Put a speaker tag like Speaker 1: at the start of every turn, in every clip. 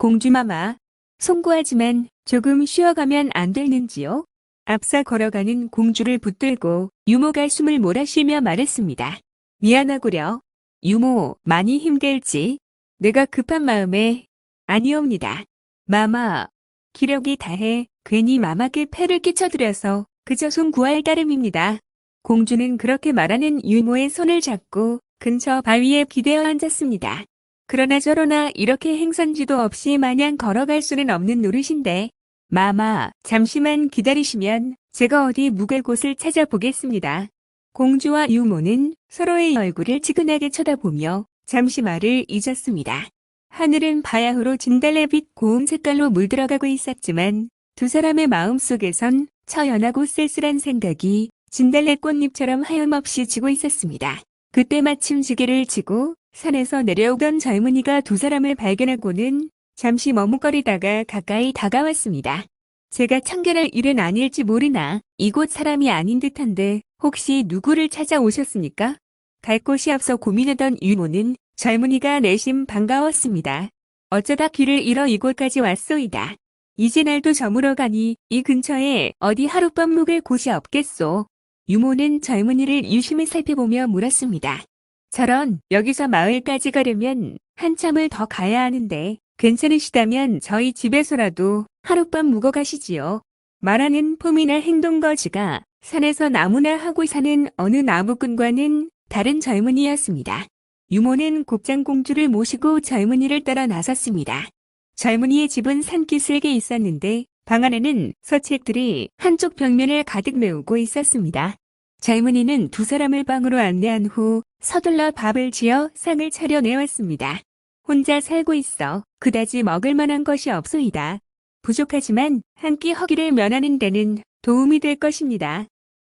Speaker 1: 공주마마, 송구하지만 조금 쉬어가면 안 되는지요? 앞서 걸어가는 공주를 붙들고 유모가 숨을 몰아쉬며 말했습니다. 미안하구려. 유모, 많이 힘들지? 내가 급한 마음에. 아니옵니다. 마마, 기력이 다해 괜히 마마께 폐를 끼쳐드려서 그저 손 구할 따름입니다. 공주는 그렇게 말하는 유모의 손을 잡고 근처 바위에 기대어 앉았습니다. 그러나 저러나 이렇게 행선지도 없이 마냥 걸어갈 수는 없는 노릇인데. 마마, 잠시만 기다리시면 제가 어디 묵을 곳을 찾아보겠습니다. 공주와 유모는 서로의 얼굴을 지근하게 쳐다보며 잠시 말을 잊었습니다. 하늘은 바야흐로 진달래빛 고운 색깔로 물들어가고 있었지만 두 사람의 마음속에선 처연하고 쓸쓸한 생각이 진달래 꽃잎처럼 하염없이 지고 있었습니다. 그때 마침 지게를 지고 산에서 내려오던 젊은이가 두 사람을 발견하고는 잠시 머뭇거리다가 가까이 다가왔습니다. 제가 참견할 일은 아닐지 모르나 이곳 사람이 아닌 듯한데 혹시 누구를 찾아오셨습니까? 갈 곳이 없어 고민하던 유모는 젊은이가 내심 반가웠습니다. 어쩌다 길을 잃어 이곳까지 왔소이다. 이제 날도 저물어가니 이 근처에 어디 하룻밤 묵을 곳이 없겠소. 유모는 젊은이를 유심히 살펴보며 물었습니다. 저런, 여기서 마을까지 가려면 한참을 더 가야 하는데 괜찮으시다면 저희 집에서라도 하룻밤 묵어 가시지요. 말하는 폼이나 행동거지가 산에서 나무나 하고 사는 어느 나무꾼과는 다른 젊은이였습니다. 유모는 곱장공주를 모시고 젊은이를 따라 나섰습니다. 젊은이의 집은 산기슭에 있었는데 방 안에는 서책들이 한쪽 벽면을 가득 메우고 있었습니다. 젊은이는 두 사람을 방으로 안내한 후 서둘러 밥을 지어 상을 차려내왔습니다. 혼자 살고 있어 그다지 먹을 만한 것이 없소이다. 부족하지만 한 끼 허기를 면하는 데는 도움이 될 것입니다.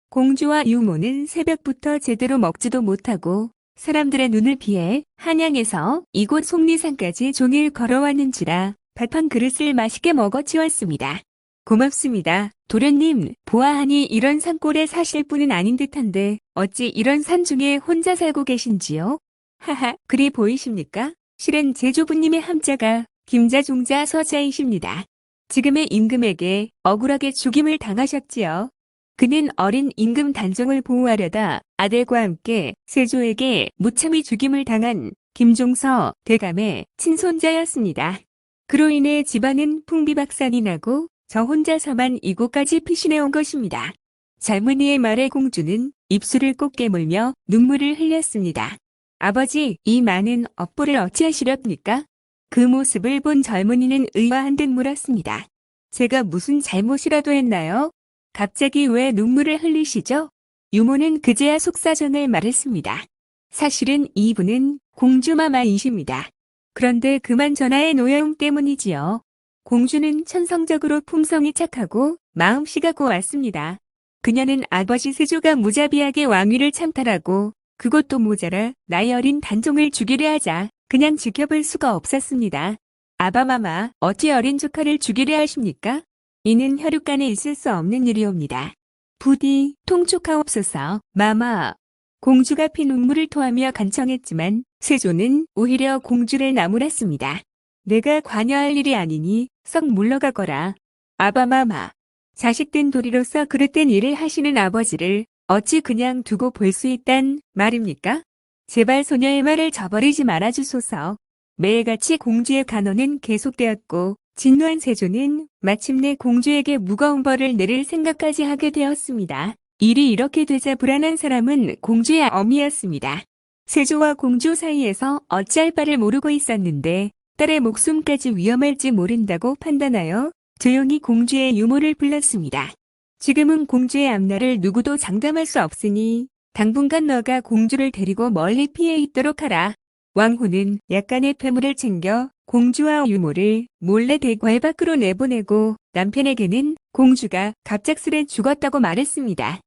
Speaker 1: 공주와 유모는 새벽부터 제대로 먹지도 못하고 사람들의 눈을 피해 한양에서 이곳 속리산까지 종일 걸어왔는지라 밥 한 그릇을 맛있게 먹어 치웠습니다. 고맙습니다. 도련님, 보아하니 이런 산골에 사실 분은 아닌 듯한데 어찌 이런 산중에 혼자 살고 계신지요? 하하, 그리 보이십니까? 실은 제조부님의 함자가 김자종자 서자이십니다. 지금의 임금에게 억울하게 죽임을 당하셨지요. 그는 어린 임금 단종을 보호하려다 아들과 함께 세조에게 무참히 죽임을 당한 김종서 대감의 친손자였습니다. 그로 인해 집안은 풍비박산이 나고 저 혼자서만 이곳까지 피신해 온 것입니다. 젊은이의 말에 공주는 입술을 꼭 깨물며 눈물을 흘렸습니다. 아버지, 이 많은 업보를 어찌하시렵니까? 그 모습을 본 젊은이는 의아한 듯 물었습니다. 제가 무슨 잘못이라도 했나요? 갑자기 왜 눈물을 흘리시죠? 유모는 그제야 속사정을 말했습니다. 사실은 이분은 공주마마이십니다. 그런데 그만 전하의 노여움 때문이지요. 공주는 천성적으로 품성이 착하고 마음씨가 고왔습니다. 그녀는 아버지 세조가 무자비하게 왕위를 참탈하고 그것도 모자라 나이 어린 단종을 죽이려 하자 그냥 지켜볼 수가 없었습니다. 아바마마, 어찌 어린 조카를 죽이려 하십니까? 이는 혈육간에 있을 수 없는 일이옵니다. 부디 통촉하옵소서. 마마. 공주가 피눈물을 토하며 간청했지만 세조는 오히려 공주를 나무랐습니다. 내가 관여할 일이 아니니 썩 물러가거라. 아바마마. 자식된 도리로서 그릇된 일을 하시는 아버지를 어찌 그냥 두고 볼 수 있단 말입니까? 제발 소녀의 말을 저버리지 말아주소서. 매일같이 공주의 간호는 계속되었고 진노한 세조는 마침내 공주에게 무거운 벌을 내릴 생각까지 하게 되었습니다. 일이 이렇게 되자 불안한 사람은 공주의 어미였습니다. 세조와 공주 사이에서 어찌할 바를 모르고 있었는데 딸의 목숨까지 위험할지 모른다고 판단하여 조용히 공주의 유모를 불렀습니다. 지금은 공주의 앞날을 누구도 장담할 수 없으니 당분간 너가 공주를 데리고 멀리 피해 있도록 하라. 왕후는 약간의 폐물을 챙겨 공주와 유모를 몰래 대궐 밖으로 내보내고 남편에게는 공주가 갑작스레 죽었다고 말했습니다.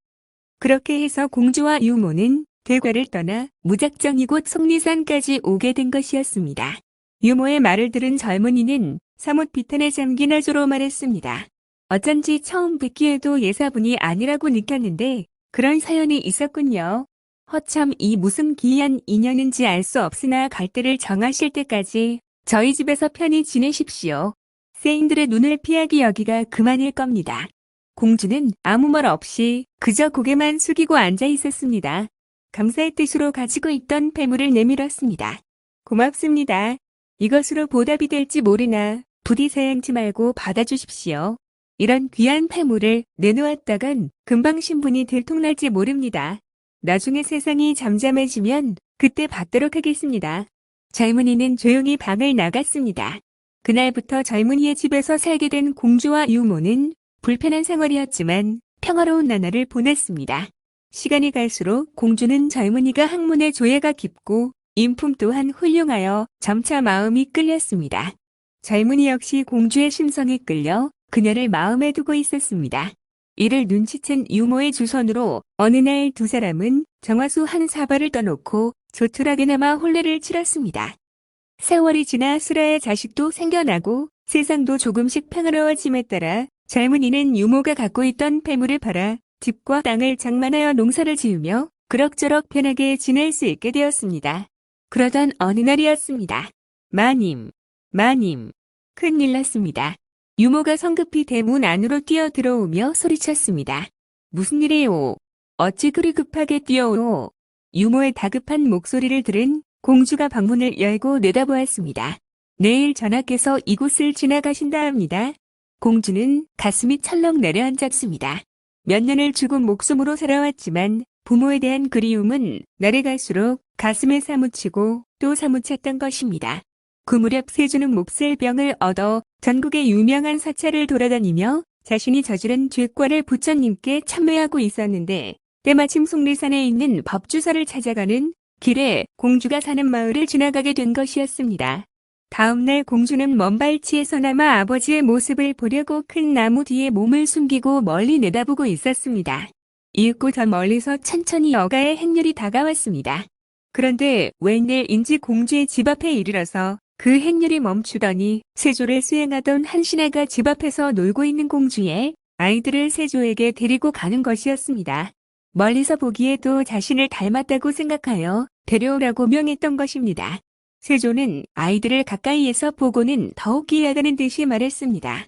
Speaker 1: 그렇게 해서 공주와 유모는 대궐을 떠나 무작정 이곳 속리산까지 오게 된 것이었습니다. 유모의 말을 들은 젊은이는 사뭇 비탄에 잠긴 아조로 말했습니다. 어쩐지 처음 뵙기에도 예사분이 아니라고 느꼈는데 그런 사연이 있었군요. 허참 이 무슨 기이한 인연인지 알 수 없으나 갈 때를 정하실 때까지 저희 집에서 편히 지내십시오. 세인들의 눈을 피하기 여기가 그만일 겁니다. 공주는 아무 말 없이 그저 고개만 숙이고 앉아 있었습니다. 감사의 뜻으로 가지고 있던 폐물을 내밀었습니다. 고맙습니다. 이것으로 보답이 될지 모르나 부디 사양치 말고 받아주십시오. 이런 귀한 폐물을 내놓았다간 금방 신분이 들통날지 모릅니다. 나중에 세상이 잠잠해지면 그때 받도록 하겠습니다. 젊은이는 조용히 방을 나갔습니다. 그날부터 젊은이의 집에서 살게 된 공주와 유모는 불편한 생활이었지만 평화로운 나날을 보냈습니다. 시간이 갈수록 공주는 젊은이가 학문의 조예가 깊고 인품 또한 훌륭하여 점차 마음이 끌렸습니다. 젊은이 역시 공주의 심성에 끌려 그녀를 마음에 두고 있었습니다. 이를 눈치챈 유모의 주선으로 어느 날 두 사람은 정화수 한 사발을 떠놓고 조촐하게나마 혼례를 치렀습니다. 세월이 지나 수라의 자식도 생겨나고 세상도 조금씩 평화로워짐에 따라 젊은이는 유모가 갖고 있던 폐물을 팔아 집과 땅을 장만하여 농사를 지으며 그럭저럭 편하게 지낼 수 있게 되었습니다. 그러던 어느 날이었습니다. 마님, 큰일 났습니다. 유모가 성급히 대문 안으로 뛰어들어오며 소리쳤습니다. 무슨 일이요? 어찌 그리 급하게 뛰어오노? 유모의 다급한 목소리를 들은 공주가 방문을 열고 내다보았습니다. 내일 전하께서 이곳을 지나가신다 합니다. 공주는 가슴이 철렁 내려앉았습니다. 몇 년을 죽은 목숨으로 살아왔지만 부모에 대한 그리움은 날이 갈수록 가슴에 사무치고 또 사무쳤던 것입니다. 그 무렵 세조는 몹쓸 병을 얻어 전국의 유명한 사찰을 돌아다니며 자신이 저지른 죄과를 부처님께 참회하고 있었는데 때마침 속리산에 있는 법주사를 찾아가는 길에 공주가 사는 마을을 지나가게 된 것이었습니다. 다음날 공주는 먼 발치에서나마 아버지의 모습을 보려고 큰 나무 뒤에 몸을 숨기고 멀리 내다보고 있었습니다. 이윽고 더 멀리서 천천히 여가의 행렬이 다가왔습니다. 그런데 웬일인지 공주의 집 앞에 이르러서 그 행렬이 멈추더니 세조를 수행하던 한 신하가 집 앞에서 놀고 있는 공주의 아이들을 세조에게 데리고 가는 것이었습니다. 멀리서 보기에도 자신을 닮았다고 생각하여 데려오라고 명했던 것입니다. 세조는 아이들을 가까이에서 보고는 더욱 귀하다는 듯이 말했습니다.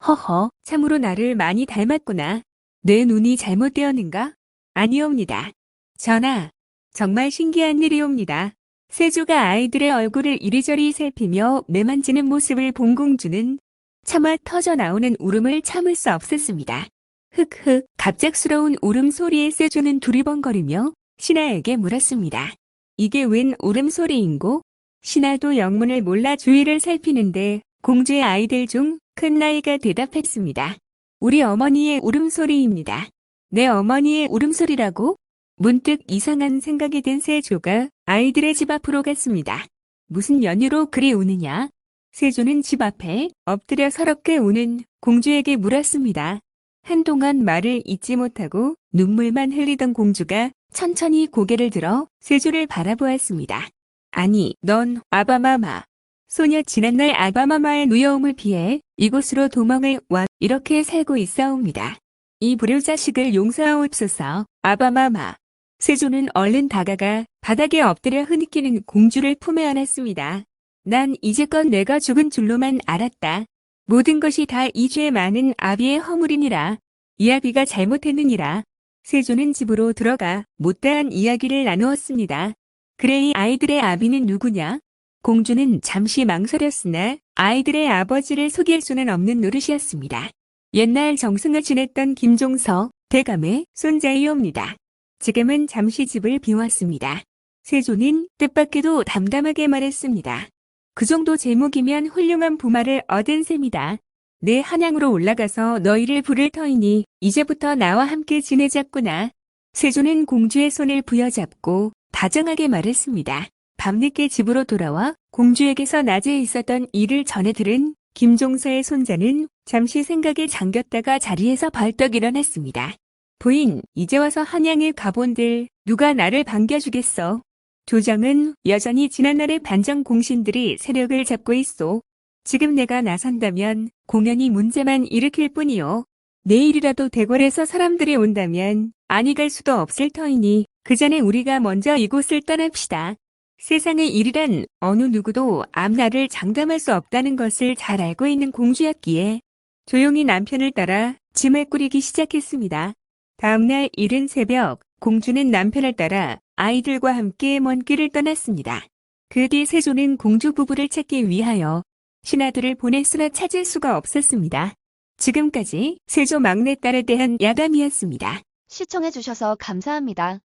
Speaker 1: 허허, 참으로 나를 많이 닮았구나. 내 눈이 잘못되었는가? 아니옵니다. 전하, 정말 신기한 일이옵니다. 세조가 아이들의 얼굴을 이리저리 살피며 매만지는 모습을 본 공주는 차마 터져나오는 울음을 참을 수 없었습니다. 흑흑, 갑작스러운 울음소리에 세조는 두리번거리며 신하에게 물었습니다. 이게 웬 울음소리인고? 신하도 영문을 몰라 주위를 살피는데 공주의 아이들 중 큰 나이가 대답했습니다. 우리 어머니의 울음소리입니다. 내 어머니의 울음소리라고? 문득 이상한 생각이 든 세조가 아이들의 집 앞으로 갔습니다. 무슨 연유로 그리 우느냐? 세조는 집 앞에 엎드려 서럽게 우는 공주에게 물었습니다. 한동안 말을 잇지 못하고 눈물만 흘리던 공주가 천천히 고개를 들어 세조를 바라보았습니다. 아니, 넌 아바마마. 소녀 지난날 아바마마의 누여움을 피해 이곳으로 도망을 와 이렇게 살고 있사옵니다. 이 불효자식을 용서하옵소서. 아바마마. 세조는 얼른 다가가 바닥에 엎드려 흐느끼는 공주를 품에 안았습니다. 난 이제껏 내가 죽은 줄로만 알았다. 모든 것이 다 이 죄 많은 아비의 허물이니라. 이 아비가 잘못했느니라. 세조는 집으로 들어가 못다한 이야기를 나누었습니다. 그래, 이 아이들의 아비는 누구냐? 공주는 잠시 망설였으나 아이들의 아버지를 속일 수는 없는 노릇이었습니다. 옛날 정승을 지냈던 김종서 대감의 손자이옵니다. 지금은 잠시 집을 비웠습니다. 세조는 뜻밖에도 담담하게 말했습니다. 그 정도 제목이면 훌륭한 부마를 얻은 셈이다. 내 한양으로 올라가서 너희를 부를 터이니 이제부터 나와 함께 지내자꾸나. 세조는 공주의 손을 부여잡고 다정하게 말했습니다. 밤늦게 집으로 돌아와 공주에게서 낮에 있었던 일을 전해 들은 김종서의 손자는 잠시 생각에 잠겼다가 자리에서 벌떡 일어났습니다. 부인, 이제 와서 한양에 가본들 누가 나를 반겨주겠어. 조정은 여전히 지난날의 반정 공신들이 세력을 잡고 있소. 지금 내가 나선다면 공연히 문제만 일으킬 뿐이요. 내일이라도 대궐에서 사람들이 온다면 아니 갈 수도 없을 터이니 그 전에 우리가 먼저 이곳을 떠납시다. 세상의 일이란 어느 누구도 앞날을 장담할 수 없다는 것을 잘 알고 있는 공주였기에 조용히 남편을 따라 짐을 꾸리기 시작했습니다. 다음날 이른 새벽, 공주는 남편을 따라 아이들과 함께 먼 길을 떠났습니다. 그 뒤 세조는 공주 부부를 찾기 위하여 신하들을 보냈으나 찾을 수가 없었습니다. 지금까지 세조 막내딸에 대한 야담이었습니다.
Speaker 2: 시청해주셔서 감사합니다.